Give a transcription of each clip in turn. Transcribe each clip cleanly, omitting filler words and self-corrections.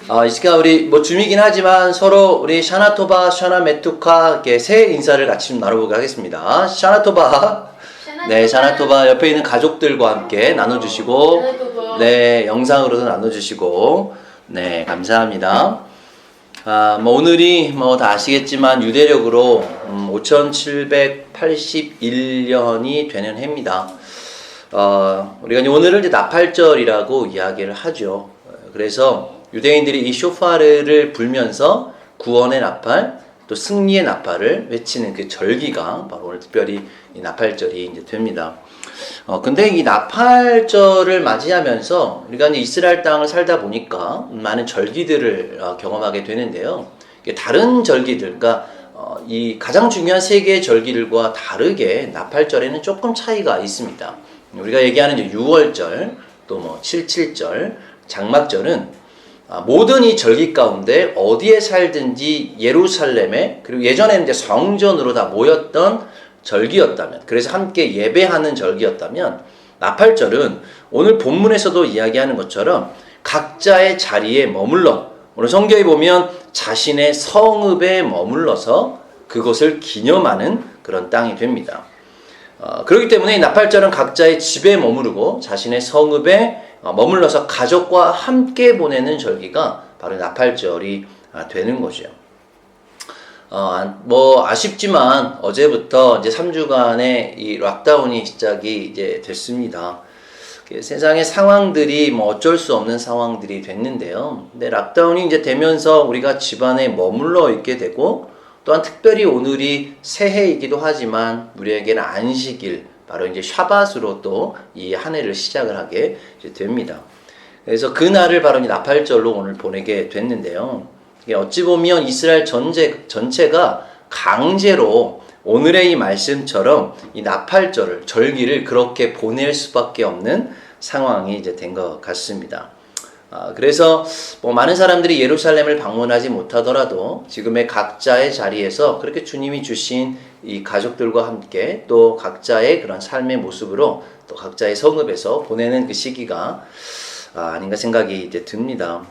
이 시간 우리 뭐 줌이긴 하지만 서로 우리 샤나토바, 샤나메투카 이렇게 새 인사를 같이 좀 나눠보게 하겠습니다. 샤나토바. 네, 샤나토바 옆에 있는 가족들과 함께 나눠주시고, 네, 영상으로도 나눠주시고, 네, 감사합니다. 뭐 오늘이 뭐 다 아시겠지만 유대력으로 5781년이 되는 해입니다. 우리가 이제 오늘을 이제 나팔절이라고 이야기를 하죠. 그래서 유대인들이 이 쇼파르를 불면서 구원의 나팔, 또 승리의 나팔을 외치는 그 절기가 바로 오늘 특별히 이 나팔절이 이제 됩니다. 근데 이 나팔절을 맞이하면서 우리가 이제 이스라엘 땅을 살다 보니까 많은 절기들을 경험하게 되는데요. 다른 절기들, 그러니까 이 가장 중요한 세 개의 절기들과 다르게 나팔절에는 조금 차이가 있습니다. 우리가 얘기하는 이제 6월절, 또 뭐 77절, 장막절은 모든 이 절기 가운데 어디에 살든지 예루살렘에, 그리고 예전에는 이제 성전으로 다 모였던 절기였다면, 그래서 함께 예배하는 절기였다면, 나팔절은 오늘 본문에서도 이야기하는 것처럼 각자의 자리에 머물러, 오늘 성경에 보면 자신의 성읍에 머물러서 그것을 기념하는 그런 땅이 됩니다. 그렇기 때문에 이 나팔절은 각자의 집에 머무르고 자신의 성읍에 머물러서 가족과 함께 보내는 절기가 바로 나팔절이 되는 거죠. 뭐 아쉽지만 어제부터 이제 3주간의 이 락다운이 시작이 이제 됐습니다. 세상의 상황들이 뭐 어쩔 수 없는 상황들이 됐는데요. 근데 락다운이 이제 되면서 우리가 집안에 머물러 있게 되고, 또한 특별히 오늘이 새해이기도 하지만 우리에게는 안식일, 바로 이제 샤밧으로 또 이 한 해를 시작을 하게 됩니다. 그래서 그 날을 바로 이 나팔절로 오늘 보내게 됐는데요. 어찌 보면 이스라엘 전체가 강제로 오늘의 이 말씀처럼 이 나팔절을, 절기를 그렇게 보낼 수밖에 없는 상황이 이제 된 것 같습니다. 그래서 뭐 많은 사람들이 예루살렘을 방문하지 못하더라도 지금의 각자의 자리에서 그렇게 주님이 주신 이 가족들과 함께 또 각자의 그런 삶의 모습으로 또 각자의 성읍에서 보내는 그 시기가 아닌가 생각이 이제 듭니다.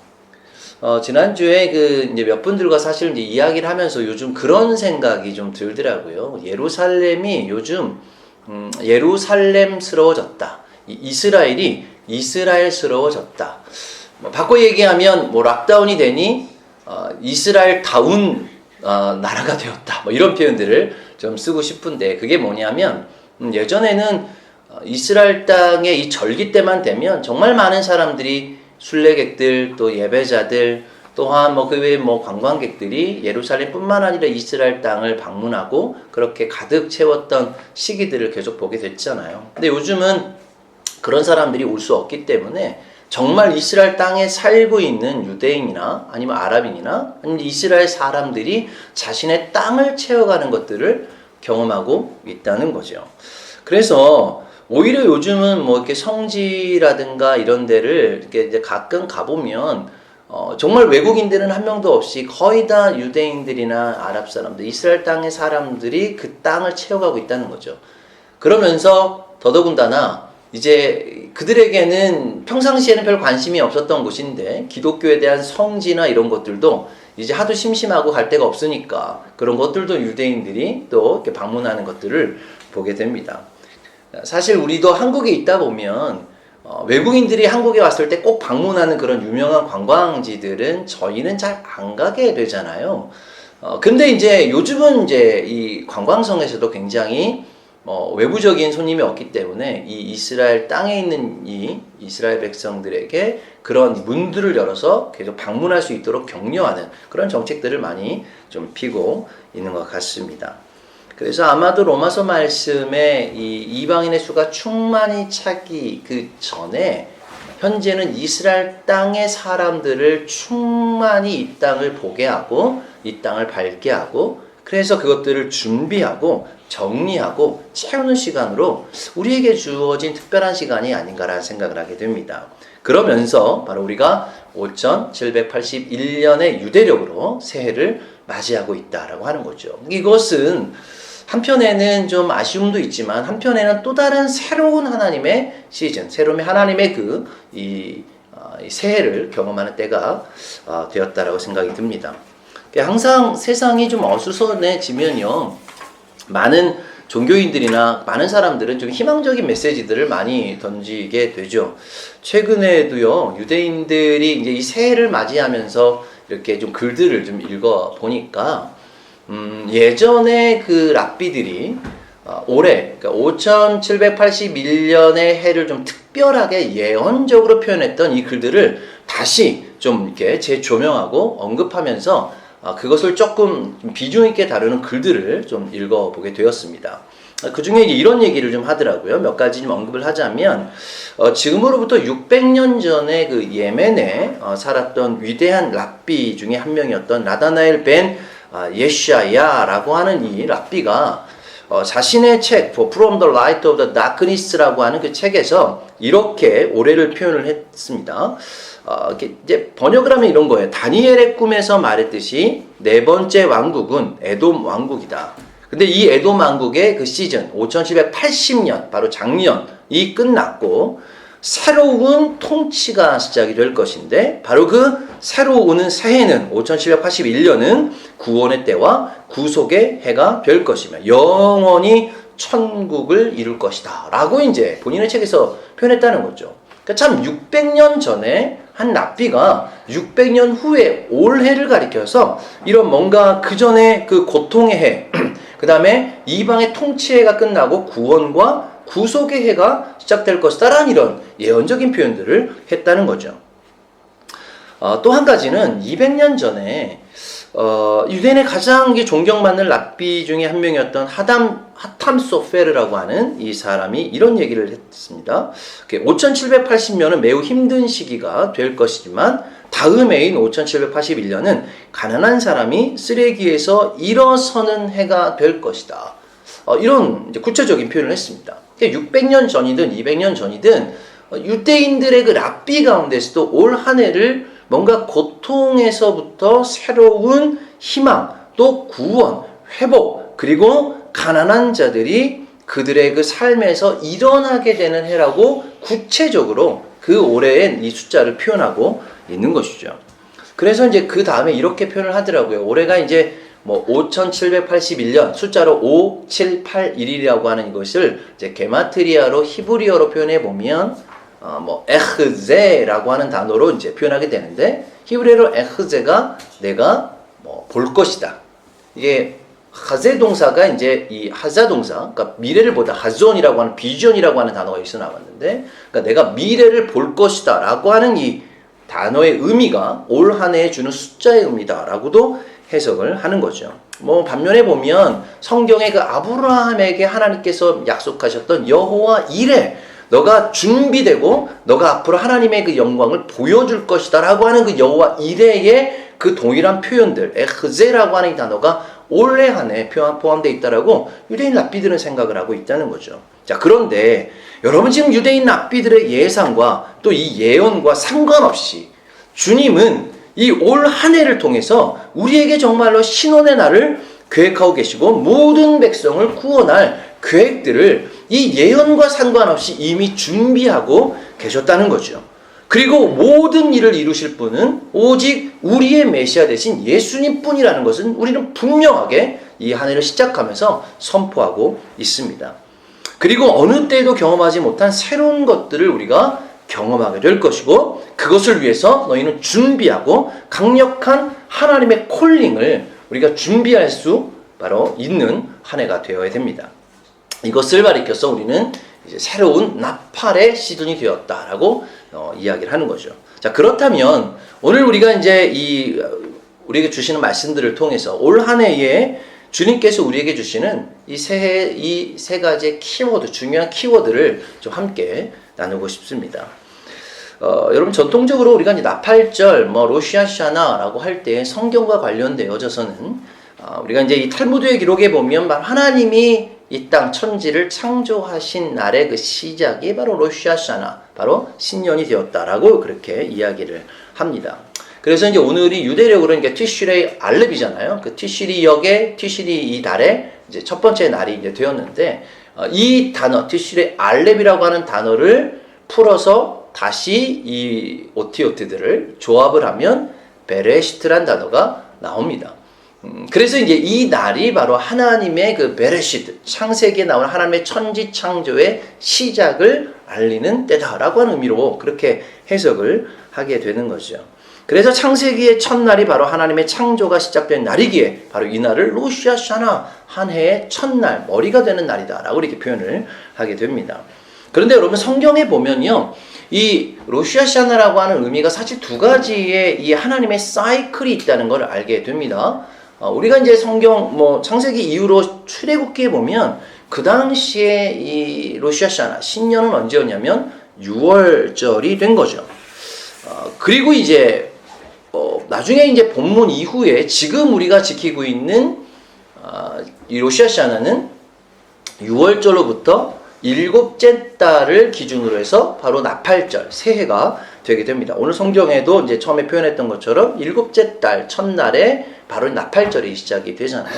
지난주에 그 이제 몇 분들과 사실 이제 이야기를 하면서 요즘 그런 생각이 좀 들더라고요. 예루살렘이 요즘 예루살렘스러워졌다. 이스라엘이 이스라엘스러워졌다. 바꿔 얘기하면 뭐 락다운이 되니 이스라엘다운 나라가 되었다. 뭐 이런 표현들을 좀 쓰고 싶은데, 그게 뭐냐면 예전에는 이스라엘 땅의 이 절기 때만 되면 정말 많은 사람들이, 순례객들, 또 예배자들, 또한 뭐 그 외에 뭐 관광객들이 예루살렘뿐만 아니라 이스라엘 땅을 방문하고 그렇게 가득 채웠던 시기들을 계속 보게 됐잖아요. 근데 요즘은 그런 사람들이 올 수 없기 때문에 정말 이스라엘 땅에 살고 있는 유대인이나 아니면 아랍인이나 아니면 이스라엘 사람들이 자신의 땅을 채워가는 것들을 경험하고 있다는 거죠. 그래서 오히려 요즘은 뭐 이렇게 성지라든가 이런 데를 이렇게 이제 가끔 가보면 정말 외국인들은 한 명도 없이 거의 다 유대인들이나 아랍 사람들, 이스라엘 땅의 사람들이 그 땅을 채워가고 있다는 거죠. 그러면서 더더군다나 이제 그들에게는 평상시에는 별 관심이 없었던 곳인데 기독교에 대한 성지나 이런 것들도 이제 하도 심심하고 갈 데가 없으니까 그런 것들도 유대인들이 또 이렇게 방문하는 것들을 보게 됩니다. 사실 우리도 한국에 있다 보면 외국인들이 한국에 왔을 때 꼭 방문하는 그런 유명한 관광지들은 저희는 잘 안 가게 되잖아요. 근데 이제 요즘은 이제 이 관광성에서도 굉장히 외부적인 손님이 없기 때문에 이 이스라엘 땅에 있는 이 이스라엘 백성들에게 그런 문들을 열어서 계속 방문할 수 있도록 격려하는 그런 정책들을 많이 좀 피고 있는 것 같습니다. 그래서 아마도 로마서 말씀에 이 이방인의 수가 충만히 차기 그 전에 현재는 이스라엘 땅의 사람들을 충만히 이 땅을 보게 하고 이 땅을 밟게 하고, 그래서 그것들을 준비하고 정리하고 채우는 시간으로 우리에게 주어진 특별한 시간이 아닌가라는 생각을 하게 됩니다. 그러면서 바로 우리가 5781년의 유대력으로 새해를 맞이하고 있다라고 하는 거죠. 이것은 한편에는 좀 아쉬움도 있지만 한편에는 또 다른 새로운 하나님의 시즌, 새로운 하나님의 이 새해를 경험하는 때가 되었다라고 생각이 듭니다. 항상 세상이 좀 어수선해지면요, 많은 종교인들이나 많은 사람들은 좀 희망적인 메시지들을 많이 던지게 되죠. 최근에도요, 유대인들이 이제 이 새해를 맞이하면서 이렇게 좀 글들을 좀 읽어 보니까, 예전에 그 랍비들이 올해, 그러니까 5781년의 해를 좀 특별하게 예언적으로 표현했던 이 글들을 다시 좀 이렇게 재조명하고 언급하면서 그것을 조금 비중 있게 다루는 글들을 좀 읽어보게 되었습니다. 그 중에 이런 얘기를 좀 하더라고요. 몇 가지 좀 언급을 하자면, 지금으로부터 600년 전에 그 예멘에 살았던 위대한 랍비 중에 한 명이었던 나다나엘 벤 예샤야라고 하는 이 랍비가 자신의 책 From the Light of the Darkness라고 하는 그 책에서 이렇게 올해를 표현을 했습니다. 이제 번역을 하면 이런 거예요. 다니엘의 꿈에서 말했듯이 네 번째 왕국은 에돔 왕국이다. 근데 이 에돔 왕국의 그 시즌 5780년, 바로 작년이 끝났고 새로운 통치가 시작이 될 것인데, 바로 그 새로 오는 새해는 5781년은 구원의 때와 구속의 해가 될 것이며 영원히 천국을 이룰 것이다 라고 이제 본인의 책에서 표현했다는 거죠. 그러니까 참 600년 전에 한 랍비가 600년 후에 올해를 가리켜서 이런 뭔가 그 전에 그 고통의 해, 그 다음에 이방의 통치해가 끝나고 구원과 구속의 해가 시작될 것이다 라는 이런 예언적인 표현들을 했다는 거죠. 또 한 가지는 200년 전에 유대인의 가장 존경받는 랍비 중에 한 명이었던 하탐 소페르라고 하는 이 사람이 이런 얘기를 했습니다. 5780년은 매우 힘든 시기가 될 것이지만 다음 해인 5781년은 가난한 사람이 쓰레기에서 일어서는 해가 될 것이다. 이런 구체적인 표현을 했습니다. 600년 전이든 200년 전이든 유대인들의 그 랍비 가운데서도 올 한 해를 뭔가 고통에서부터 새로운 희망, 또 구원, 회복, 그리고 가난한 자들이 그들의 그 삶에서 일어나게 되는 해라고 구체적으로 그 올해의 이 숫자를 표현하고 있는 것이죠. 그래서 이제 그 다음에 이렇게 표현을 하더라고요. 올해가 이제 5781년 숫자로 5781이라고 하는 것을 이제 게마트리아로 히브리어로 표현해 보면 에흐제라고 하는 단어로 이제 표현하게 되는데, 히브리어로 에흐제가 내가 볼 것이다. 이게 하제 동사가 이제 이 하자 동사, 그러니까 미래를 보다 하존이라고 하는 비전이라고 하는 단어가 여기서 나왔는데, 그러니까 내가 미래를 볼 것이다라고 하는 이 단어의 의미가 올 한 해에 주는 숫자의 의미다라고도 해석을 하는 거죠. 반면에 보면 성경의 그 아브라함에게 하나님께서 약속하셨던 여호와 이레, 너가 준비되고 너가 앞으로 하나님의 그 영광을 보여줄 것이다 라고 하는 그 여호와 이레의 그 동일한 표현들, 에흐제라고 하는 이 단어가 올해 한 해 포함되어 있다라고 유대인 랍비들은 생각을 하고 있다는 거죠. 자, 그런데 여러분 지금 유대인 랍비들의 예상과 또 이 예언과 상관없이 주님은 이 올 한 해를 통해서 우리에게 정말로 신원의 날을 계획하고 계시고 모든 백성을 구원할 계획들을 이 예언과 상관없이 이미 준비하고 계셨다는 거죠. 그리고 모든 일을 이루실 분은 오직 우리의 메시아 되신 예수님 뿐이라는 것은 우리는 분명하게 이 한 해를 시작하면서 선포하고 있습니다. 그리고 어느 때에도 경험하지 못한 새로운 것들을 우리가 경험하게 될 것이고, 그것을 위해서 너희는 준비하고 강력한 하나님의 콜링을 우리가 준비할 수 바로 있는 한 해가 되어야 됩니다. 이것을 가리켜서 우리는 이제 새로운 나팔의 시즌이 되었다라고 이야기를 하는 거죠. 자, 그렇다면 오늘 우리가 이제 우리에게 주시는 말씀들을 통해서 올 한 해에 주님께서 우리에게 주시는 이 새해 이 세 가지의 키워드, 중요한 키워드를 좀 함께 나누고 싶습니다. 여러분 전통적으로 우리가 이제 나팔절, 로시아샤나라고 할 때 성경과 관련되어져서는 우리가 이제 이 탈무드의 기록에 보면 하나님이 이 땅 천지를 창조하신 날의 그 시작이 바로 로시아샤나, 바로 신년이 되었다라고 그렇게 이야기를 합니다. 그래서 이제 오늘이 유대력으로 이제 티슈레이 알렙이잖아요. 그 티슈리 역의 티슈리 이 달의 이제 첫 번째 날이 이제 되었는데, 이 단어 티슈레이 알렙이라고 하는 단어를 풀어서 다시 이 오티오트들을 조합을 하면 베레시트란 단어가 나옵니다. 그래서 이제 이 날이 바로 하나님의 그 베레시트, 창세기에 나오는 하나님의 천지 창조의 시작을 알리는 때다라고 하는 의미로 그렇게 해석을 하게 되는 거죠. 그래서 창세기의 첫날이 바로 하나님의 창조가 시작된 날이기에 바로 이 날을 로시 하샤나, 한 해의 첫날, 머리가 되는 날이다 라고 이렇게 표현을 하게 됩니다. 그런데 여러분 성경에 보면요, 이 로시 하샤나라고 하는 의미가 사실 두 가지의 이 하나님의 사이클이 있다는 걸 알게 됩니다. 우리가 이제 성경 창세기 이후로 출애굽기에 보면 그 당시에 이 로시 하샤나 신년은 언제였냐면 6월절이 된 거죠. 그리고 이제 나중에 이제 본문 이후에 지금 우리가 지키고 있는 이 로시 하샤나는 6월절로부터 7째 달을 기준으로 해서 바로 나팔절, 새해가 되게 됩니다. 오늘 성경에도 이제 처음에 표현했던 것처럼 7째 달 첫날에 바로 나팔절이 시작이 되잖아요.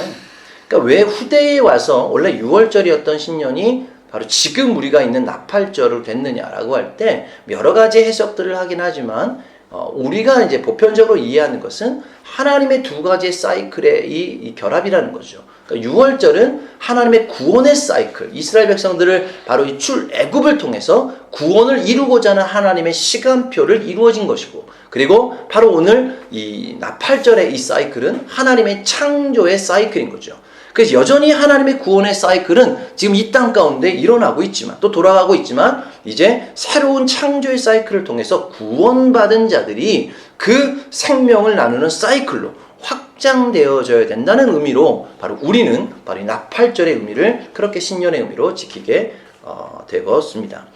그러니까 왜 후대에 와서 원래 6월절이었던 신년이 바로 지금 우리가 있는 나팔절로 됐느냐라고 할 때 여러 가지 해석들을 하긴 하지만 우리가 이제 보편적으로 이해하는 것은 하나님의 두 가지의 사이클의 이 결합이라는 거죠. 그러니까 6월절은 하나님의 구원의 사이클, 이스라엘 백성들을 바로 이 출애굽을 통해서 구원을 이루고자 하는 하나님의 시간표를 이루어진 것이고, 그리고 바로 오늘 이 나팔절의 이 사이클은 하나님의 창조의 사이클인 거죠. 그래서 여전히 하나님의 구원의 사이클은 지금 이 땅 가운데 일어나고 있지만, 또 돌아가고 있지만, 이제 새로운 창조의 사이클을 통해서 구원받은 자들이 그 생명을 나누는 사이클로 확장되어져야 된다는 의미로 바로 우리는 바로 이 나팔절의 의미를 그렇게 신년의 의미로 지키게 되었습니다.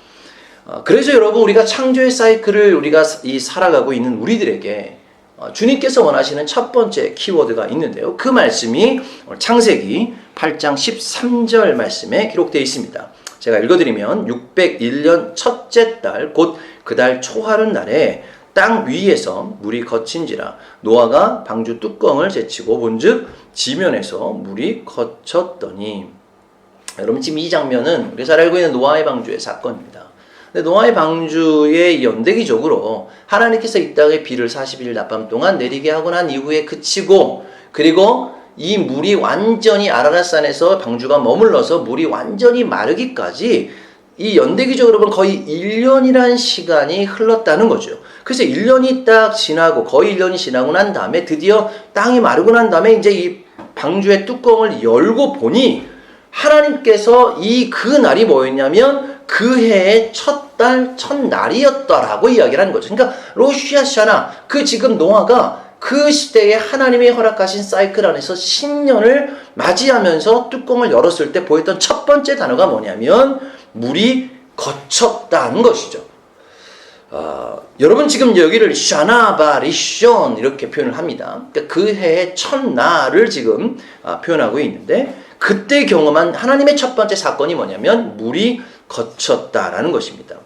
그래서 여러분, 우리가 창조의 사이클을 우리가 살아가고 있는 우리들에게 주님께서 원하시는 첫 번째 키워드가 있는데요. 그 말씀이 창세기 8장 13절 말씀에 기록되어 있습니다. 제가 읽어드리면 601년 첫째 달 곧 그 달 초하룻 날에 땅 위에서 물이 거친지라 노아가 방주 뚜껑을 제치고 본즉 지면에서 물이 거쳤더니. 여러분, 지금 이 장면은 우리가 잘 알고 있는 노아의 방주의 사건입니다. 근데 노아의 방주의 연대기적으로 하나님께서 이 땅에 비를 40일 낮밤 동안 내리게 하고 난 이후에 그치고, 그리고 이 물이 완전히 아라랏산에서 방주가 머물러서 물이 완전히 마르기까지 이 연대기적으로 보면 거의 1년이라는 시간이 흘렀다는 거죠. 그래서 1년이 딱 지나고, 거의 1년이 지나고 난 다음에 드디어 땅이 마르고 난 다음에 이제 이 방주의 뚜껑을 열고 보니 하나님께서 그 날이 뭐였냐면 그 해의 첫 달, 첫날이었다라고 이야기를 하는 거죠. 그러니까 로시 하샤나, 그 지금 노아가 그 시대에 하나님이 허락하신 사이클 안에서 신년을 맞이하면서 뚜껑을 열었을 때 보였던 첫 번째 단어가 뭐냐면 물이 거쳤다는 것이죠. 여러분, 지금 여기를 샤나바리션 이렇게 표현을 합니다. 그러니까 그 해의 첫날을 지금 표현하고 있는데, 그때 경험한 하나님의 첫 번째 사건이 뭐냐면 물이 거쳤다라는 것입니다.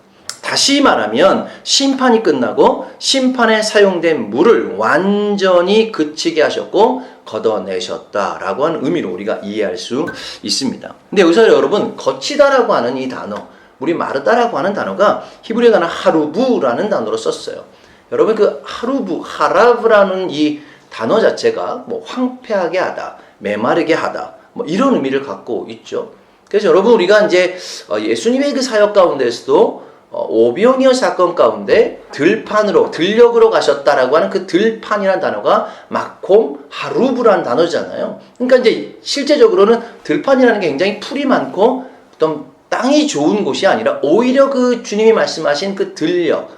다시 말하면 심판이 끝나고 심판에 사용된 물을 완전히 그치게 하셨고 걷어내셨다라고 하는 의미로 우리가 이해할 수 있습니다. 근데 여기서 여러분, 거치다라고 하는 이 단어, 물이 마르다라고 하는 단어가 히브리어 단어 하루브라는 단어로 썼어요. 여러분, 그 하루브, 하라브라는 이 단어 자체가 황폐하게 하다, 메마르게 하다, 이런 의미를 갖고 있죠. 그래서 여러분, 우리가 이제 예수님의 그 사역 가운데서도 오병이어 사건 가운데 들력으로 가셨다라고 하는 그 들판이라는 단어가 마콤 하루브라는 단어잖아요. 그러니까 이제 실제적으로는 들판이라는 게 굉장히 풀이 많고 어떤 땅이 좋은 곳이 아니라 오히려 그 주님이 말씀하신 그 들력,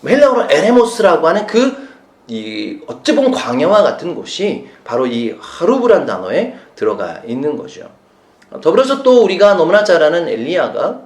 헬라어로 에레모스라고 하는 어찌 보면 광야와 같은 곳이 바로 이 하루브라는 단어에 들어가 있는 거죠. 더불어서 또 우리가 너무나 잘 아는 엘리야가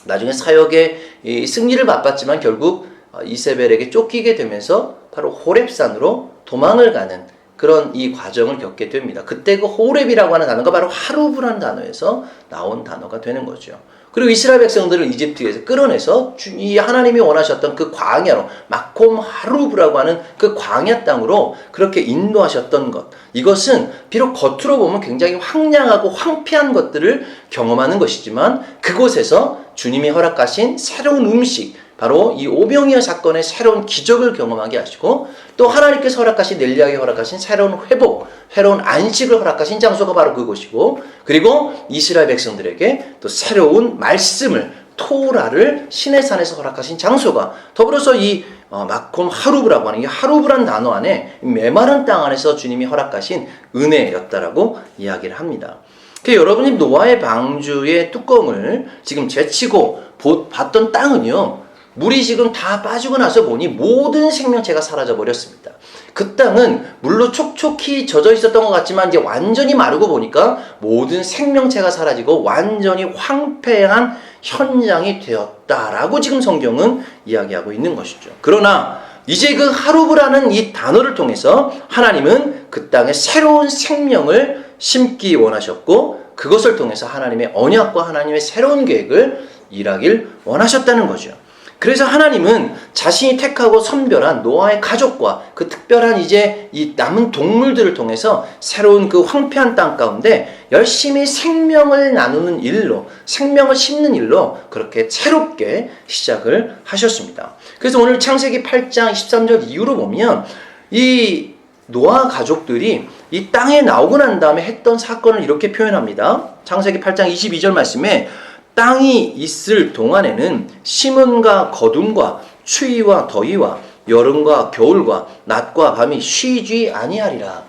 나중에 사역의 승리를 맛봤지만 결국 이세벨에게 쫓기게 되면서 바로 호렙산으로 도망을 가는 그런 이 과정을 겪게 됩니다. 그때 그 호렙이라고 하는 단어가 바로 하루브라는 단어에서 나온 단어가 되는 거죠. 그리고 이스라엘 백성들을 이집트에서 끌어내서 이 하나님이 원하셨던 그 광야로, 마콤 하루브라고 하는 그 광야 땅으로 그렇게 인도하셨던 것, 이것은 비록 겉으로 보면 굉장히 황량하고 황폐한 것들을 경험하는 것이지만 그곳에서 주님이 허락하신 새로운 음식, 바로 이 오병이어 사건의 새로운 기적을 경험하게 하시고 또 하나님께서 허락하신 엘리야에게 허락하신 새로운 회복, 새로운 안식을 허락하신 장소가 바로 그곳이고 그리고 이스라엘 백성들에게 또 새로운 말씀을 토라를 시내산에서 허락하신 장소가 더불어서 이 마콤 하루브라고 하는 이 하루브란 단어 안에 메마른 땅 안에서 주님이 허락하신 은혜였다라고 이야기를 합니다. 여러분이 노아의 방주의 뚜껑을 지금 제치고 봤던 땅은요, 물이 지금 다 빠지고 나서 보니 모든 생명체가 사라져 버렸습니다. 그 땅은 물로 촉촉히 젖어 있었던 것 같지만 이제 완전히 마르고 보니까 모든 생명체가 사라지고 완전히 황폐한 현장이 되었다라고 지금 성경은 이야기하고 있는 것이죠. 그러나 이제 그 하루브라는 이 단어를 통해서 하나님은 그 땅에 새로운 생명을 심기 원하셨고 그것을 통해서 하나님의 언약과 하나님의 새로운 계획을 일하길 원하셨다는 거죠. 그래서 하나님은 자신이 택하고 선별한 노아의 가족과 그 특별한 이제 이 남은 동물들을 통해서 새로운 그 황폐한 땅 가운데 열심히 생명을 나누는 일로, 생명을 심는 일로 그렇게 새롭게 시작을 하셨습니다. 그래서 오늘 창세기 8장 13절 이후로 보면 이 노아 가족들이 이 땅에 나오고 난 다음에 했던 사건을 이렇게 표현합니다. 창세기 8장 22절 말씀에 땅이 있을 동안에는 심음과 거둠과 추위와 더위와 여름과 겨울과 낮과 밤이 쉬지 아니하리라.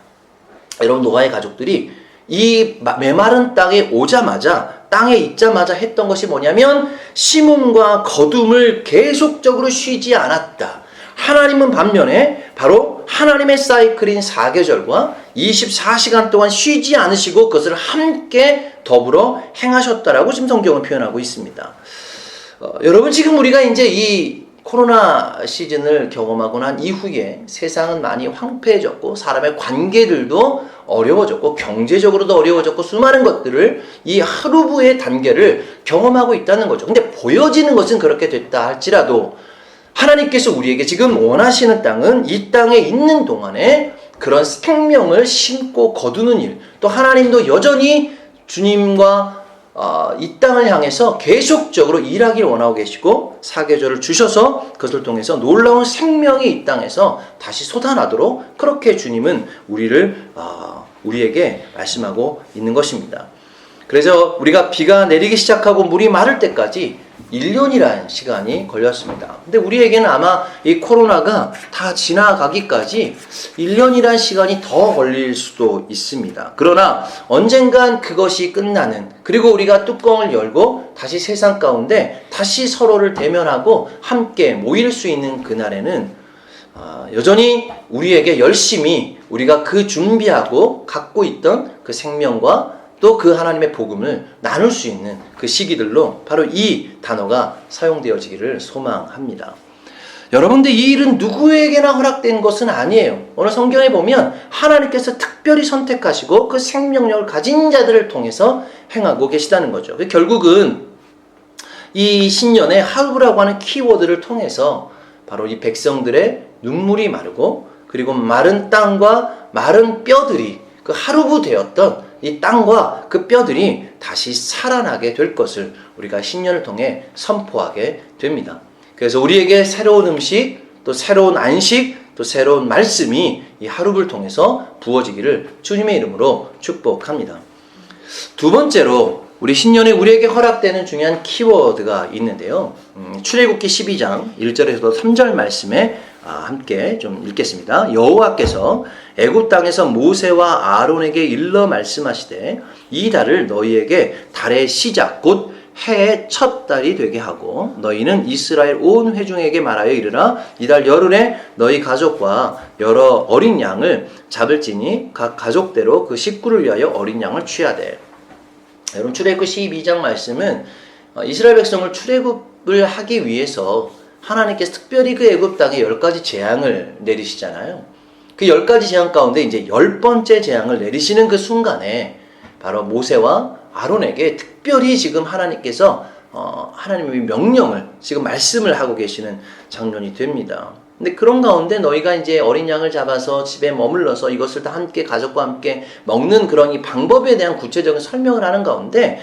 여러분 노아의 가족들이 이 메마른 땅에 오자마자 땅에 있자마자 했던 것이 뭐냐면 심음과 거둠을 계속적으로 쉬지 않았다. 하나님은 반면에 바로 하나님의 사이클인 사계절과 24시간 동안 쉬지 않으시고 그것을 함께 더불어 행하셨다라고 지금 성경은 표현하고 있습니다. 여러분 지금 우리가 이제 이 코로나 시즌을 경험하고 난 이후에 세상은 많이 황폐해졌고 사람의 관계들도 어려워졌고 경제적으로도 어려워졌고 수많은 것들을 이 하루부의 단계를 경험하고 있다는 거죠. 근데 보여지는 것은 그렇게 됐다 할지라도 하나님께서 우리에게 지금 원하시는 땅은 이 땅에 있는 동안에 그런 생명을 심고 거두는 일, 또 하나님도 여전히 주님과 이 땅을 향해서 계속적으로 일하길 원하고 계시고 사계절을 주셔서 그것을 통해서 놀라운 생명이 이 땅에서 다시 솟아나도록 그렇게 주님은 우리에게 말씀하고 있는 것입니다. 그래서 우리가 비가 내리기 시작하고 물이 마를 때까지 1년이라는 시간이 걸렸습니다. 근데 우리에게는 아마 이 코로나가 다 지나가기까지 1년이라는 시간이 더 걸릴 수도 있습니다. 그러나 언젠간 그것이 끝나는, 그리고 우리가 뚜껑을 열고 다시 세상 가운데 다시 서로를 대면하고 함께 모일 수 있는 그날에는 여전히 우리에게 열심히 우리가 그 준비하고 갖고 있던 그 생명과 또 그 하나님의 복음을 나눌 수 있는 그 시기들로 바로 이 단어가 사용되어지기를 소망합니다. 여러분들 이 일은 누구에게나 허락된 것은 아니에요. 오늘 성경에 보면 하나님께서 특별히 선택하시고 그 생명력을 가진 자들을 통해서 행하고 계시다는 거죠. 결국은 이 신년에 하루라고 하는 키워드를 통해서 바로 이 백성들의 눈물이 마르고 그리고 마른 땅과 마른 뼈들이 그 하루부 되었던 이 땅과 그 뼈들이 다시 살아나게 될 것을 우리가 신년을 통해 선포하게 됩니다. 그래서 우리에게 새로운 음식, 또 새로운 안식, 또 새로운 말씀이 이 하루를 통해서 부어지기를 주님의 이름으로 축복합니다. 두 번째로 우리 신년에 우리에게 허락되는 중요한 키워드가 있는데요. 출애굽기 12장 1절에서 3절 말씀에 함께 좀 읽겠습니다. 여호와께서 애굽 땅에서 모세와 아론에게 일러 말씀하시되 이 달을 너희에게 달의 시작 곧 해의 첫 달이 되게 하고 너희는 이스라엘 온 회중에게 말하여 이르라 이 달 열흘에 너희 가족과 여러 어린 양을 잡을지니 각 가족대로 그 식구를 위하여 어린 양을 취하되. 여러분 출애굽기 12장 말씀은 이스라엘 백성을 출애굽을 하기 위해서 하나님께서 특별히 그 애굽 땅에 10가지 재앙을 내리시잖아요. 그 10가지 재앙 가운데 이제 10번째 재앙을 내리시는 그 순간에 바로 모세와 아론에게 특별히 지금 하나님께서 하나님의 명령을 지금 말씀을 하고 계시는 장면이 됩니다. 근데 그런 가운데 너희가 이제 어린 양을 잡아서 집에 머물러서 이것을 다 함께 가족과 함께 먹는 그런 이 방법에 대한 구체적인 설명을 하는 가운데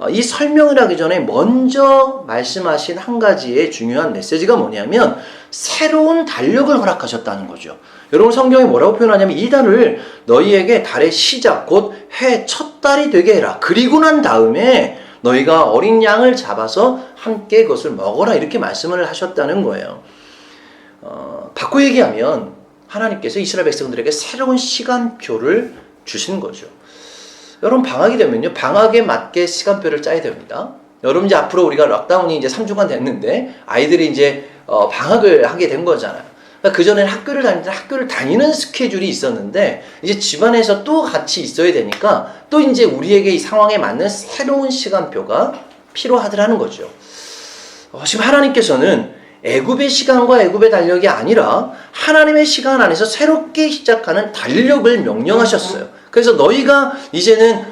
이 설명을 하기 전에 먼저 말씀하신 한 가지의 중요한 메시지가 뭐냐면 새로운 달력을 허락하셨다는 거죠. 여러분 성경이 뭐라고 표현하냐면 이 달을 너희에게 달의 시작 곧 해 첫 달이 되게 해라. 그리고 난 다음에 너희가 어린 양을 잡아서 함께 그것을 먹어라 이렇게 말씀을 하셨다는 거예요. 바꿔 얘기하면 하나님께서 이스라엘 백성들에게 새로운 시간표를 주신 거죠. 여러분 방학이 되면요 방학에 맞게 시간표를 짜야 됩니다. 여러분 이제 앞으로 우리가 락다운이 이제 3주간 됐는데 아이들이 이제 방학을 하게 된 거잖아요. 그러니까 그전에는 학교를 다니는 스케줄이 있었는데 이제 집안에서 또 같이 있어야 되니까 또 이제 우리에게 이 상황에 맞는 새로운 시간표가 필요하더라는 거죠. 지금 하나님께서는 애굽의 시간과 애굽의 달력이 아니라 하나님의 시간 안에서 새롭게 시작하는 달력을 명령하셨어요. 그래서 너희가 이제는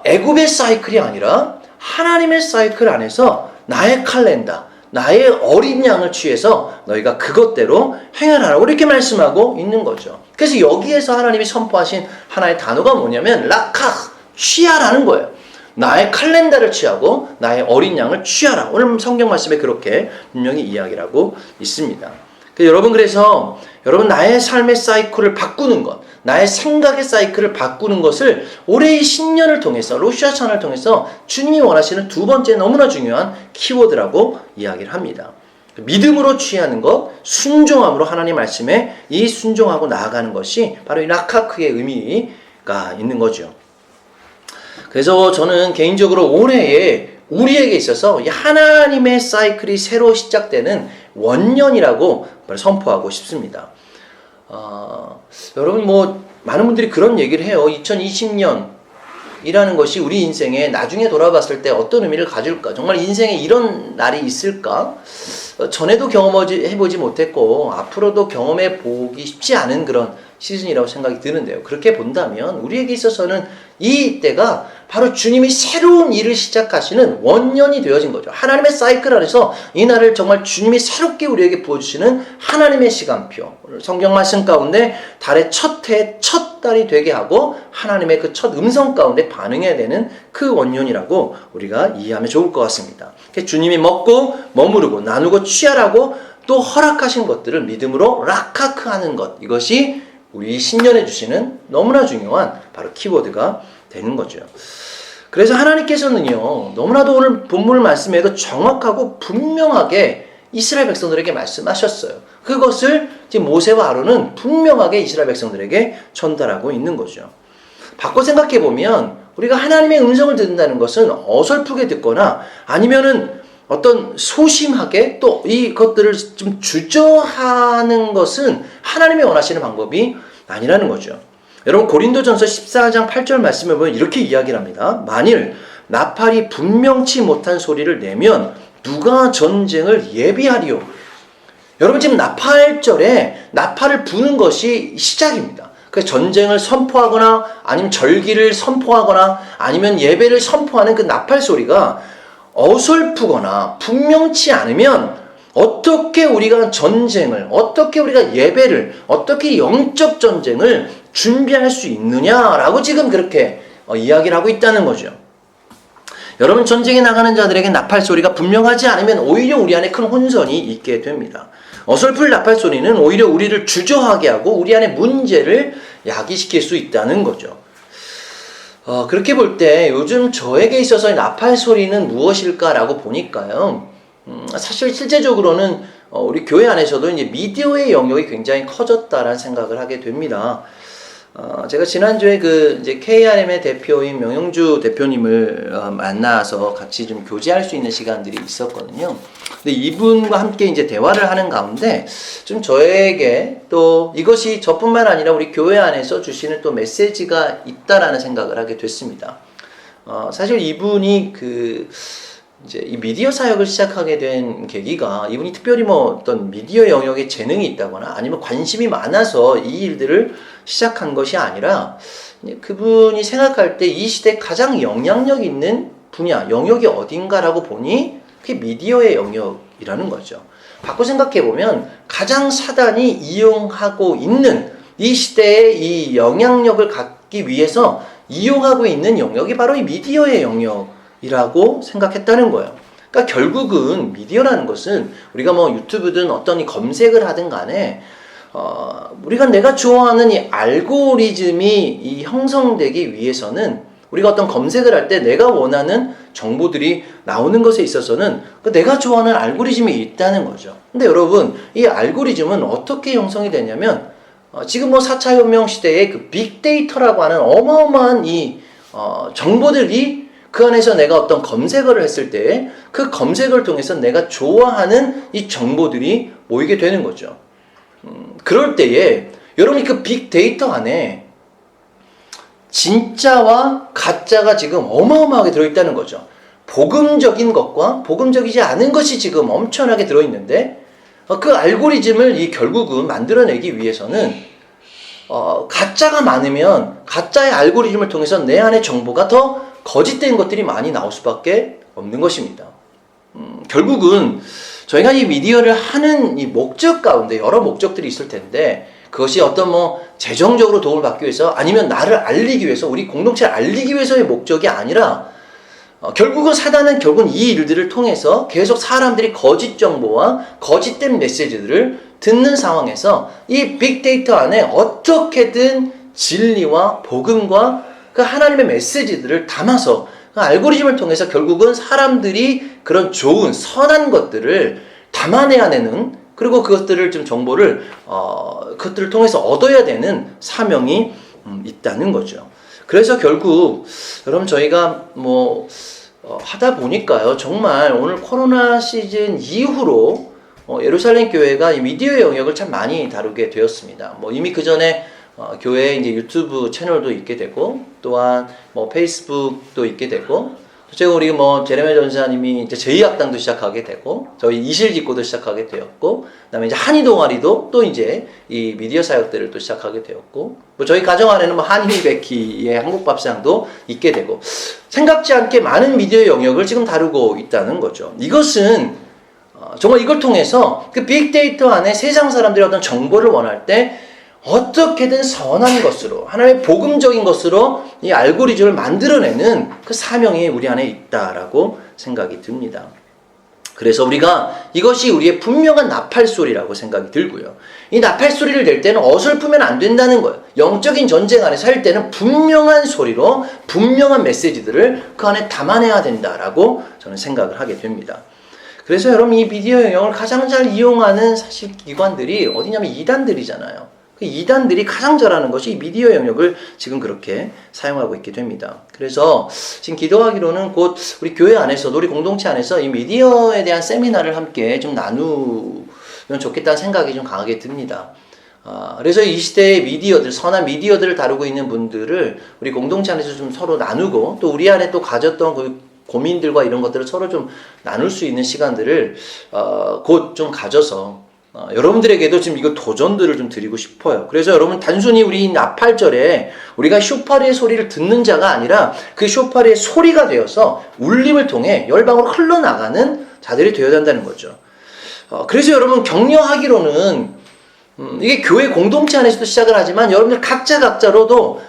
애굽의 사이클이 아니라 하나님의 사이클 안에서 나의 칼렌더, 나의 어린 양을 취해서 너희가 그것대로 행하라고 이렇게 말씀하고 있는 거죠. 그래서 여기에서 하나님이 선포하신 하나의 단어가 뭐냐면 라카, 취하라는 거예요. 나의 칼렌더를 취하고 나의 어린 양을 취하라. 오늘 성경 말씀에 그렇게 분명히 이야기를 하고 있습니다. 여러분 그래서 여러분 나의 삶의 사이클을 바꾸는 것, 나의 생각의 사이클을 바꾸는 것을 올해의 신년을 통해서 로시 하샤나를 통해서 주님이 원하시는 두 번째 너무나 중요한 키워드라고 이야기를 합니다. 믿음으로 취하는 것, 순종함으로 하나님 말씀에 이 순종하고 나아가는 것이 바로 이 라카크의 의미가 있는 거죠. 그래서 저는 개인적으로 올해에 우리에게 있어서 이 하나님의 사이클이 새로 시작되는 원년이라고 선포하고 싶습니다. 여러분 많은 분들이 그런 얘기를 해요. 2020년이라는 것이 우리 인생에 나중에 돌아봤을 때 어떤 의미를 가질까? 정말 인생에 이런 날이 있을까? 전에도 경험해보지 못했고 앞으로도 경험해보기 쉽지 않은 그런 시즌이라고 생각이 드는데요. 그렇게 본다면 우리에게 있어서는 이 때가 바로 주님이 새로운 일을 시작하시는 원년이 되어진 거죠. 하나님의 사이클 안에서 이 날을 정말 주님이 새롭게 우리에게 부어주시는 하나님의 시간표. 성경 말씀 가운데 달의 첫 해, 첫 달이 되게 하고 하나님의 그 첫 음성 가운데 반응해야 되는 그 원년이라고 우리가 이해하면 좋을 것 같습니다. 주님이 먹고 머무르고 나누고 취하라고 또 허락하신 것들을 믿음으로 라카크하는 것. 이것이 우리 신년에 주시는 너무나 중요한 바로 키워드가 되는 거죠. 그래서 하나님께서는요, 너무나도 오늘 본문 말씀에도 정확하고 분명하게 이스라엘 백성들에게 말씀하셨어요. 그것을 지금 모세와 아론은 분명하게 이스라엘 백성들에게 전달하고 있는 거죠. 바꿔 생각해 보면 우리가 하나님의 음성을 듣는다는 것은 어설프게 듣거나 아니면은 어떤 소심하게 또 이것들을 좀 주저하는 것은 하나님이 원하시는 방법이 아니라는 거죠. 여러분 고린도전서 14장 8절 말씀에 보면 이렇게 이야기를 합니다. 만일 나팔이 분명치 못한 소리를 내면 누가 전쟁을 예비하리요? 여러분 지금 나팔절에 나팔을 부는 것이 시작입니다. 그 전쟁을 선포하거나 아니면 절기를 선포하거나 아니면 예배를 선포하는 그 나팔 소리가 어설프거나 분명치 않으면 어떻게 우리가 전쟁을, 어떻게 우리가 예배를, 어떻게 영적 전쟁을 준비할 수 있느냐라고 지금 그렇게 이야기를 하고 있다는 거죠. 여러분 전쟁에 나가는 자들에게 나팔 소리가 분명하지 않으면 오히려 우리 안에 큰 혼선이 있게 됩니다. 어설플 나팔 소리는 오히려 우리를 주저하게 하고 우리 안에 문제를 야기시킬 수 있다는 거죠. 그렇게 볼 때 요즘 저에게 있어서 나팔 소리는 무엇일까라고 보니까요. 사실 실제적으로는 우리 교회 안에서도 이제 미디어의 영역이 굉장히 커졌다라는 생각을 하게 됩니다. 제가 지난주에 이제 KRM의 대표인 명영주 대표님을 만나서 같이 좀 교제할 수 있는 시간들이 있었거든요. 근데 이분과 함께 이제 대화를 하는 가운데 좀 저에게 또 이것이 저뿐만 아니라 우리 교회 안에서 주시는 또 메시지가 있다라는 생각을 하게 됐습니다. 사실 이분이 이제 이 미디어 사역을 시작하게 된 계기가 이분이 특별히 어떤 미디어 영역에 재능이 있다거나 아니면 관심이 많아서 이 일들을 시작한 것이 아니라 그분이 생각할 때 이 시대에 가장 영향력 있는 분야, 영역이 어딘가라고 보니 그게 미디어의 영역이라는 거죠. 바꿔 생각해보면 가장 사단이 이용하고 있는 이 시대의 이 영향력을 갖기 위해서 이용하고 있는 영역이 바로 이 미디어의 영역 이라고 생각했다는 거예요. 그러니까 결국은 미디어라는 것은 우리가 뭐 유튜브든 어떤 이 검색을 하든 간에 우리가 내가 좋아하는 이 알고리즘이 이 형성되기 위해서는 우리가 어떤 검색을 할 때 내가 원하는 정보들이 나오는 것에 있어서는 내가 좋아하는 알고리즘이 있다는 거죠. 근데 여러분, 이 알고리즘은 어떻게 형성이 되냐면 지금 뭐 4차 혁명 시대에 그 빅데이터라고 하는 어마어마한 이 정보들이 그 안에서 내가 어떤 검색어를 했을 때 그 검색을 통해서 내가 좋아하는 이 정보들이 모이게 되는 거죠. 그럴 때에 여러분이 그 빅데이터 안에 진짜와 가짜가 지금 어마어마하게 들어있다는 거죠. 복음적인 것과 복음적이지 않은 것이 지금 엄청나게 들어있는데 그 알고리즘을 결국은 만들어내기 위해서는 가짜가 많으면 가짜의 알고리즘을 통해서 내 안의 정보가 더 거짓된 것들이 많이 나올 수밖에 없는 것입니다. 결국은 저희가 이 미디어를 하는 이 목적 가운데 여러 목적들이 있을 텐데 그것이 어떤 뭐 재정적으로 도움을 받기 위해서 아니면 나를 알리기 위해서 우리 공동체를 알리기 위해서의 목적이 아니라 결국은 사단은 이 일들을 통해서 계속 사람들이 거짓 정보와 거짓된 메시지들을 듣는 상황에서 이 빅데이터 안에 어떻게든 진리와 복음과 그 하나님의 메시지들을 담아서 그 알고리즘을 통해서 결국은 사람들이 그런 좋은 선한 것들을 담아내야 되는 그리고 그것들을 좀 정보를 그것들을 통해서 얻어야 되는 사명이 있다는 거죠. 그래서 결국 여러분 저희가 뭐 하다 보니까요 정말 오늘 코로나 시즌 이후로 예루살렘 교회가 이 미디어 영역을 참 많이 다루게 되었습니다. 뭐 이미 그 전에 교회에 이제 유튜브 채널도 있게 되고 또한 뭐 페이스북도 있게 되고 제가 우리 뭐 제레미야 전사님이 이제 제2학당도 시작하게 되고 저희 이실직고도 시작하게 되었고 그다음에 이제 한의 동아리도 또 이제 이 미디어 사역들을 또 시작하게 되었고 뭐 저희 가정 안에는 뭐 한의 베키의 한국밥상도 있게 되고 생각지 않게 많은 미디어 영역을 지금 다루고 있다는 거죠. 이것은 정말 이걸 통해서 그 빅데이터 안에 세상 사람들이 어떤 정보를 원할 때 어떻게든 선한 것으로 하나님의 복음적인 것으로 이 알고리즘을 만들어내는 그 사명이 우리 안에 있다라고 생각이 듭니다. 그래서 우리가 이것이 우리의 분명한 나팔소리라고 생각이 들고요. 이 나팔소리를 낼 때는 어설프면 안 된다는 거예요. 영적인 전쟁 안에서 할 때는 분명한 소리로 분명한 메시지들을 그 안에 담아내야 된다라고 저는 생각을 하게 됩니다. 그래서 여러분 이 미디어 영역을 가장 잘 이용하는 사실 기관들이 어디냐면 이단들이잖아요. 이단들이 가장 잘하는 것이 미디어 영역을 지금 그렇게 사용하고 있게 됩니다. 그래서 지금 기도하기로는 곧 우리 교회 안에서도 우리 공동체 안에서 이 미디어에 대한 세미나를 함께 좀 나누면 좋겠다는 생각이 좀 강하게 듭니다. 그래서 이 시대의 미디어들, 선한 미디어들을 다루고 있는 분들을 우리 공동체 안에서 좀 서로 나누고 또 우리 안에 또 가졌던 그 고민들과 이런 것들을 서로 좀 나눌 수 있는 시간들을 곧 좀 가져서 여러분들에게도 지금 이거 도전들을 좀 드리고 싶어요. 그래서 여러분 단순히 우리 나팔절에 우리가 쇼파리의 소리를 듣는 자가 아니라 그 쇼파리의 소리가 되어서 울림을 통해 열방으로 흘러나가는 자들이 되어야 한다는 거죠. 그래서 여러분 격려하기로는 이게 교회 공동체 안에서도 시작을 하지만 여러분들 각자로도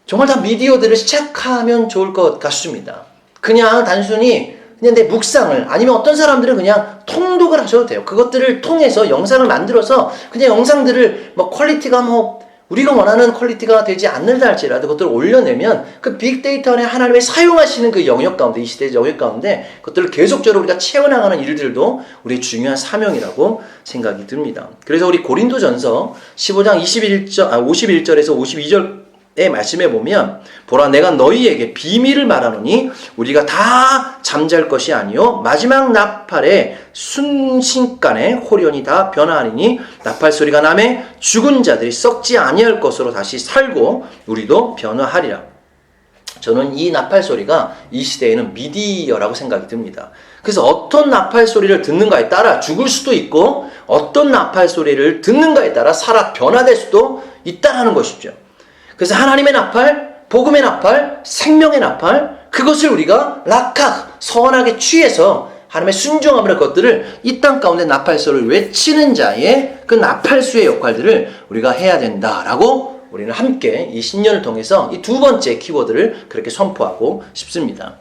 정말 다 미디어들을 시작하면 좋을 것 같습니다. 그냥 단순히 그냥 내 묵상을 아니면 어떤 사람들은 그냥 통독을 하셔도 돼요. 그것들을 통해서 영상을 만들어서 그냥 영상들을 뭐 퀄리티가 뭐 우리가 원하는 퀄리티가 되지 않는다 할지라도 그것들을 올려내면 그 빅데이터 안에 하나님의 사용하시는 그 영역 가운데 이 시대의 영역 가운데 그것들을 계속적으로 우리가 채워나가는 일들도 우리의 중요한 사명이라고 생각이 듭니다. 그래서 우리 고린도전서 15장 51절에서 52절 의 말씀에 보면 보라 내가 너희에게 비밀을 말하노니 우리가 다 잠잘 것이 아니요 마지막 나팔에 순식간에 호련히 다 변화하리니 나팔 소리가 나매 죽은 자들이 썩지 아니할 것으로 다시 살고 우리도 변화하리라. 저는 이 나팔 소리가 이 시대에는 미디어라고 생각이 듭니다. 그래서 어떤 나팔 소리를 듣는가에 따라 죽을 수도 있고 어떤 나팔 소리를 듣는가에 따라 살아 변화될 수도 있다는 것이죠. 그래서 하나님의 나팔, 복음의 나팔, 생명의 나팔 그것을 우리가 락학, 선하게 취해서 하나님의 순종함을 것들을 이 땅 가운데 나팔소를 외치는 자의 그 나팔수의 역할들을 우리가 해야 된다라고 우리는 함께 이 신년을 통해서 이 두 번째 키워드를 그렇게 선포하고 싶습니다.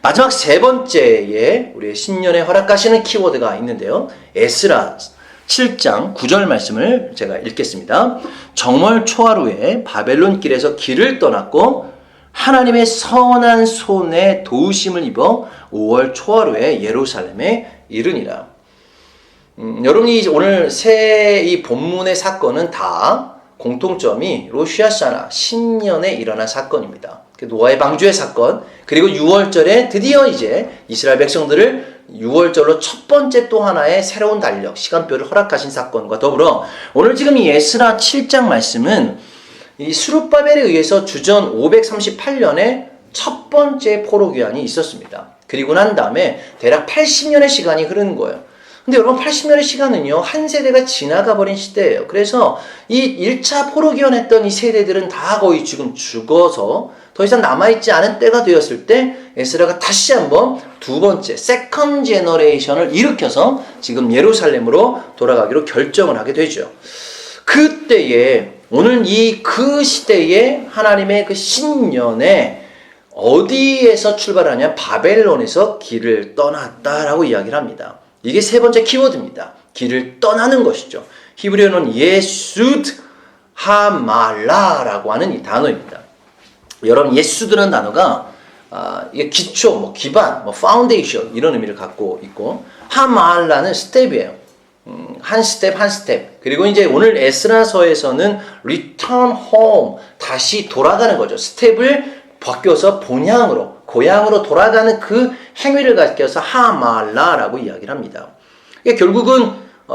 마지막 세 번째에 우리의 신년에 허락하시는 키워드가 있는데요. 에스라 7장 9절 말씀을 제가 읽겠습니다. 정월 초하루에 바벨론 길에서 길을 떠났고 하나님의 선한 손에 도우심을 입어 5월 초하루에 예루살렘에 이르니라. 여러분이 오늘 이 본문의 사건은 다 공통점이 로시 하샤나 신년에 일어난 사건입니다. 노아의 방주의 사건, 그리고 6월절에 드디어 이제 이스라엘 백성들을 6월절로 첫 번째 또 하나의 새로운 달력, 시간표를 허락하신 사건과 더불어 오늘 지금 이 에스라 7장 말씀은 이 스룹바벨에 의해서 주전 538년에 첫 번째 포로귀환이 있었습니다. 그리고 난 다음에 대략 80년의 시간이 흐르는 거예요. 근데 여러분 80년의 시간은요 한 세대가 지나가 버린 시대예요. 그래서 이 1차 포로귀환했던 이 세대들은 다 거의 지금 죽어서 더 이상 남아있지 않은 때가 되었을 때 에스라가 다시 한번 두 번째 세컨 제너레이션을 일으켜서 지금 예루살렘으로 돌아가기로 결정을 하게 되죠. 그때에 오늘 그 시대에 하나님의 그 신년에 어디에서 출발하냐? 바벨론에서 길을 떠났다라고 이야기를 합니다. 이게 세 번째 키워드입니다. 길을 떠나는 것이죠. 히브리어는 예수드 하말라라고 하는 이 단어입니다. 여러분 예수드라는 단어가 이게 기초, 기반, 파운데이션 이런 의미를 갖고 있고 하말라는 스텝이에요. 한 스텝 한 스텝. 그리고 이제 오늘 에스라서에서는 return home 다시 돌아가는 거죠. 스텝을 바뀌어서 본향으로 고향으로 돌아가는 그 행위를 가리켜서 하말라라고 이야기를 합니다. 결국은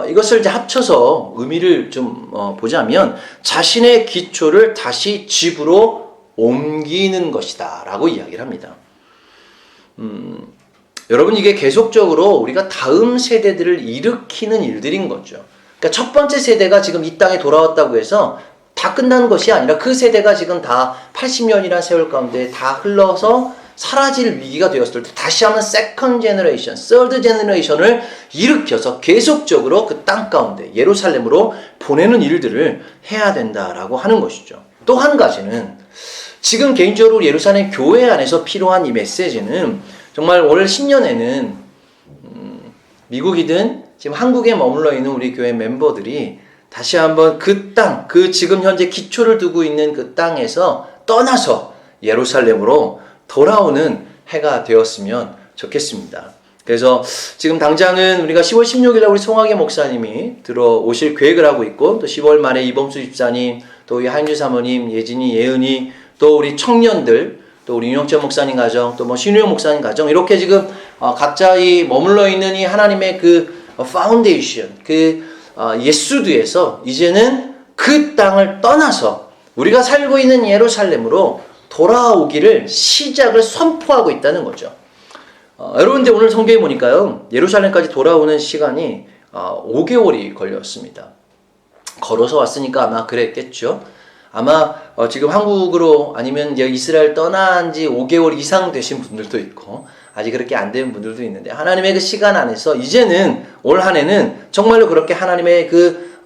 이것을 이제 합쳐서 의미를 좀 보자면 자신의 기초를 다시 집으로 옮기는 것이다 라고 이야기를 합니다. 여러분 이게 계속적으로 우리가 다음 세대들을 일으키는 일들인 거죠. 그러니까 첫 번째 세대가 지금 이 땅에 돌아왔다고 해서 다 끝난 것이 아니라 그 세대가 지금 다 80년이라는 세월 가운데 다 흘러서 사라질 위기가 되었을 때 다시 한번 세컨드 제너레이션, 서드 제너레이션을 일으켜서 계속적으로 그 땅 가운데 예루살렘으로 보내는 일들을 해야 된다라고 하는 것이죠. 또 한 가지는 지금 개인적으로 예루살렘 교회 안에서 필요한 이 메시지는 정말 올 신년에는 미국이든 지금 한국에 머물러 있는 우리 교회 멤버들이 다시 한번 그 땅, 그 지금 현재 기초를 두고 있는 그 땅에서 떠나서 예루살렘으로 돌아오는 해가 되었으면 좋겠습니다. 그래서 지금 당장은 우리가 10월 16일에 우리 송하계 목사님이 들어오실 계획을 하고 있고 또 10월 말에 이범수 집사님, 또 우리 한주 사모님, 예진이, 예은이, 또 우리 청년들, 또 우리 윤영철 목사님 가정, 또 신우영 목사님 가정 이렇게 지금 각자 이 머물러 있는 이 하나님의 그 파운데이션, 예수드에서 이제는 그 땅을 떠나서 우리가 살고 있는 예루살렘으로 돌아오기를 시작을 선포하고 있다는 거죠. 여러분들 오늘 성경에 보니까요 예루살렘까지 돌아오는 시간이 5개월이 걸렸습니다. 걸어서 왔으니까 아마 그랬겠죠. 아마 지금 한국으로 아니면 이스라엘 떠난 지 5개월 이상 되신 분들도 있고 아직 그렇게 안 된 분들도 있는데 하나님의 그 시간 안에서 이제는 올 한 해는 정말로 그렇게 하나님의 그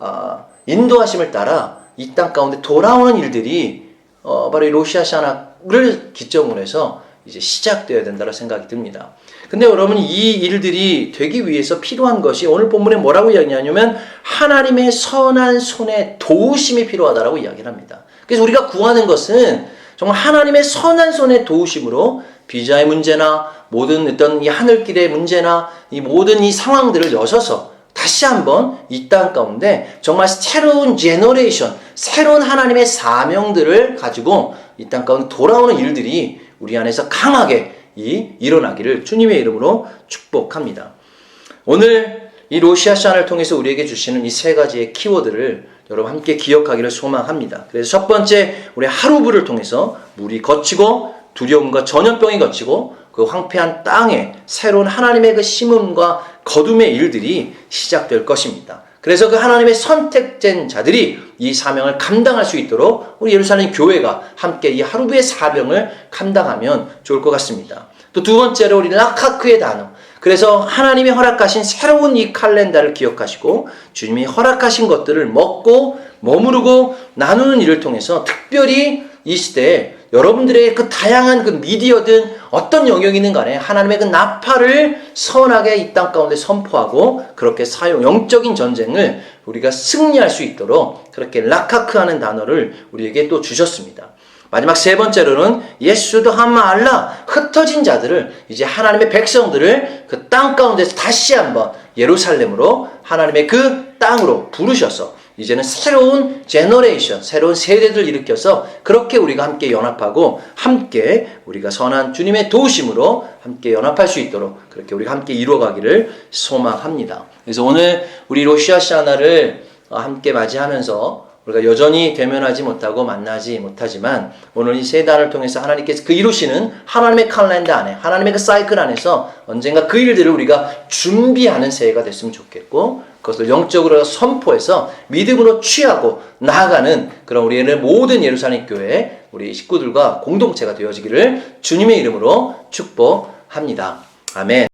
인도하심을 따라 이 땅 가운데 돌아오는 일들이 바로 이 로시 하샤나를 기점으로 해서 이제 시작되어야 된다고 생각이 듭니다. 근데 여러분 이 일들이 되기 위해서 필요한 것이 오늘 본문에 뭐라고 이야기하냐면 하나님의 선한 손에 도우심이 필요하다라고 이야기를 합니다. 그래서 우리가 구하는 것은 정말 하나님의 선한 손의 도우심으로 비자의 문제나 모든 어떤 이 하늘길의 문제나 이 모든 이 상황들을 여셔서 다시 한번 이 땅 가운데 정말 새로운 제너레이션, 새로운 하나님의 사명들을 가지고 이 땅 가운데 돌아오는 일들이 우리 안에서 강하게 일어나기를 주님의 이름으로 축복합니다. 오늘 이 로시 하샤나를 통해서 우리에게 주시는 이 세 가지의 키워드를 여러분 함께 기억하기를 소망합니다. 그래서 첫 번째 우리 하루부를 통해서 물이 거치고 두려움과 전염병이 거치고 그 황폐한 땅에 새로운 하나님의 그 심음과 거둠의 일들이 시작될 것입니다. 그래서 그 하나님의 선택된 자들이 이 사명을 감당할 수 있도록 우리 예루살렘 교회가 함께 이 하루부의 사명을 감당하면 좋을 것 같습니다. 또 두 번째로 우리 라카크의 단어. 그래서 하나님이 허락하신 새로운 이 칼렌다를 기억하시고 주님이 허락하신 것들을 먹고 머무르고 나누는 일을 통해서 특별히 이 시대에 여러분들의 그 다양한 그 미디어든 어떤 영역이든 간에 하나님의 그 나팔을 선하게 이 땅 가운데 선포하고 그렇게 영적인 전쟁을 우리가 승리할 수 있도록 그렇게 라카크하는 단어를 우리에게 또 주셨습니다. 마지막 세 번째로는 예수도 하마 알라, 흩어진 자들을, 이제 하나님의 백성들을 그 땅 가운데서 다시 한번 예루살렘으로, 하나님의 그 땅으로 부르셔서 이제는 새로운 제너레이션, 새로운 세대들 일으켜서 그렇게 우리가 함께 연합하고 함께 우리가 선한 주님의 도우심으로 함께 연합할 수 있도록 그렇게 우리가 함께 이루어가기를 소망합니다. 그래서 오늘 우리 로시아샤나를 함께 맞이하면서 우리가 여전히 대면하지 못하고 만나지 못하지만 오늘 이 세 달을 통해서 하나님께서 그 이루시는 하나님의 칼렌더 안에, 하나님의 그 사이클 안에서 언젠가 그 일들을 우리가 준비하는 새해가 됐으면 좋겠고, 그것을 영적으로 선포해서 믿음으로 취하고 나아가는 그런 우리의 모든 예루살렘 교회 우리 식구들과 공동체가 되어지기를 주님의 이름으로 축복합니다. 아멘.